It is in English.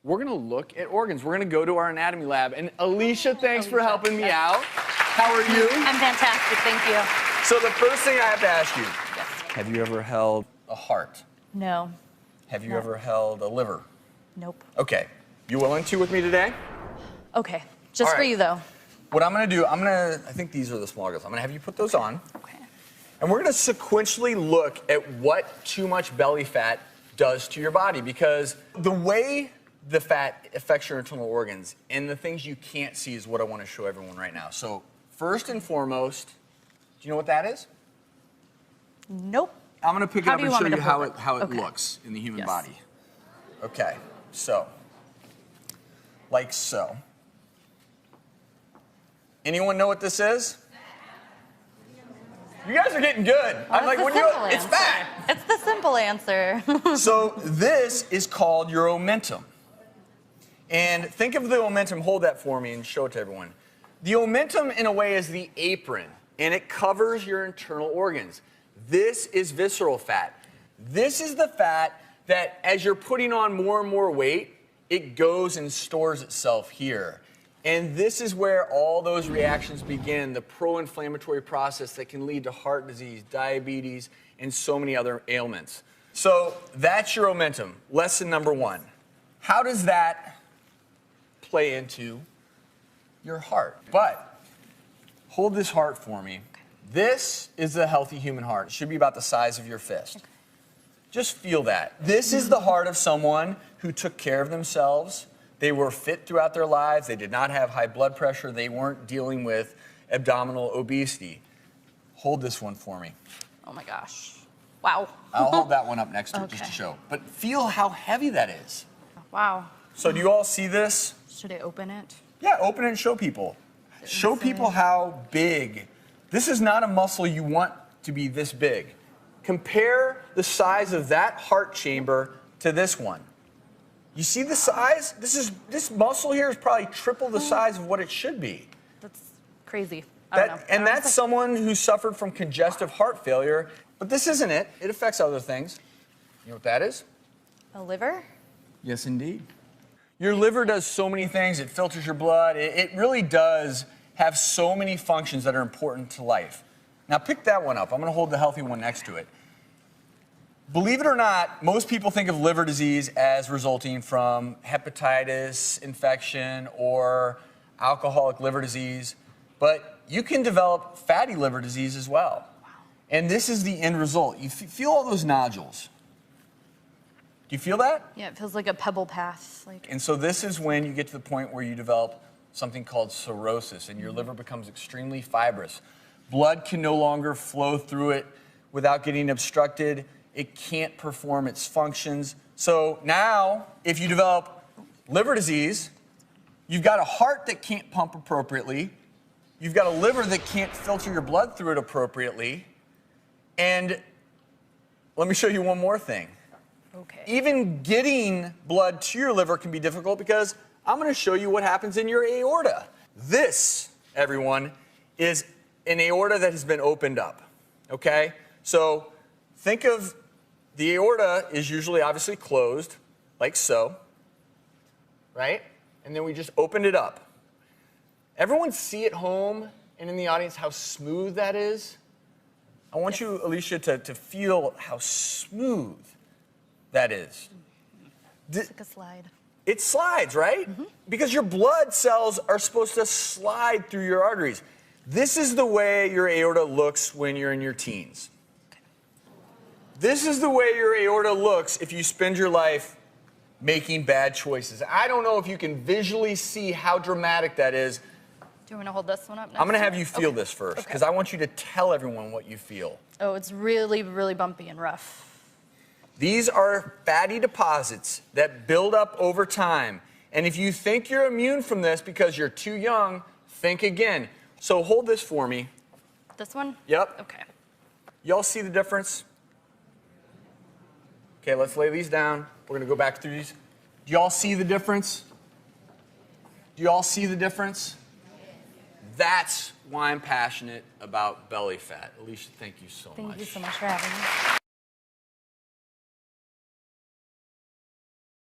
we're gonna look at organs. We're gonna go to our anatomy lab. And Alicia, thanks for helping me out. How are you? I'm fantastic, thank you. So the first thing I have to ask you, Yes. have you ever held a heart? No. Have you ever held a liver? Nope. Okay, you willing to with me today? Okay, just for you though. What I'm gonna do, I think these are the smaller guys. I'm gonna have you put those on. Okay. And we're gonna sequentially look at what too much belly fat does to your body, because the way the fat affects your internal organs and the things you can't see is what I wanna show everyone right now. So first and foremost, do you know what that is? Nope. I'm gonna pick it up and show you how it Okay. looks in the human body. Okay, so, like so. Anyone know what this is? You guys are getting good. I'm like, it's fat. It's the simple answer. So this is called your omentum. And think of the omentum, hold that for me and show it to everyone. The omentum in a way is the apron, and it covers your internal organs. This is visceral fat. This is the fat that as you're putting on more and more weight, it goes and stores itself here. And this is where all those reactions begin, the pro-inflammatory process that can lead to heart disease, diabetes, and so many other ailments. So that's your omentum, lesson number one. How does that play into your heart? But hold this heart for me. This is a healthy human heart. It should be about the size of your fist. Just feel that. This is the heart of someone who took care of themselves. They were fit throughout their lives. They did not have high blood pressure. They weren't dealing with abdominal obesity. Hold this one for me. Oh my gosh. Wow. I'll hold that one up next to it just to show. But feel how heavy that is. Wow. So do you all see this? Should I open it? Yeah, open it and show people. Show people how big. This is not a muscle you want to be this big. Compare the size of that heart chamber to this one. You see the size? This muscle here is probably triple the size of what it should be. That's crazy. I don't know. And that's someone who suffered from congestive heart failure. But this isn't it. It affects other things. You know what that is? A liver? Yes, indeed. Your liver does so many things. It filters your blood. It really does have so many functions that are important to life. Now pick that one up. I'm going to hold the healthy one next to it. Believe it or not, most people think of liver disease as resulting from hepatitis infection or alcoholic liver disease, but you can develop fatty liver disease as well. Wow. And this is the end result. You feel all those nodules. Do you feel that? Yeah, it feels like a pebble path. And so this is when you get to the point where you develop something called cirrhosis, and your liver becomes extremely fibrous. Blood can no longer flow through it without getting obstructed. It can't perform its functions. So now, if you develop liver disease, you've got a heart that can't pump appropriately, you've got a liver that can't filter your blood through it appropriately, and let me show you one more thing. Okay. Even getting blood to your liver can be difficult because I'm going to show you what happens in your aorta. This, everyone, is an aorta that has been opened up, okay? So think of the aorta is usually obviously closed, like so, right? And then we just opened it up. Everyone see at home and in the audience how smooth that is? I want you, Alicia, to feel how smooth that is. It's like a slide. It slides, right? Mm-hmm. Because your blood cells are supposed to slide through your arteries. This is the way your aorta looks when you're in your teens. Okay. This is the way your aorta looks if you spend your life making bad choices. I don't know if you can visually see how dramatic that is. Do you want me to hold this one up next? I'm going to have you feel this first, because I want you to tell everyone what you feel. Oh, it's really, really bumpy and rough. These are fatty deposits that build up over time. And if you think you're immune from this because you're too young, think again. So hold this for me. This one? Yep. Okay. Y'all see the difference? Okay, let's lay these down. We're going to go back through these. Do y'all see the difference? Do y'all see the difference? That's why I'm passionate about belly fat. Alicia, thank you so much. Thank you so much for having me.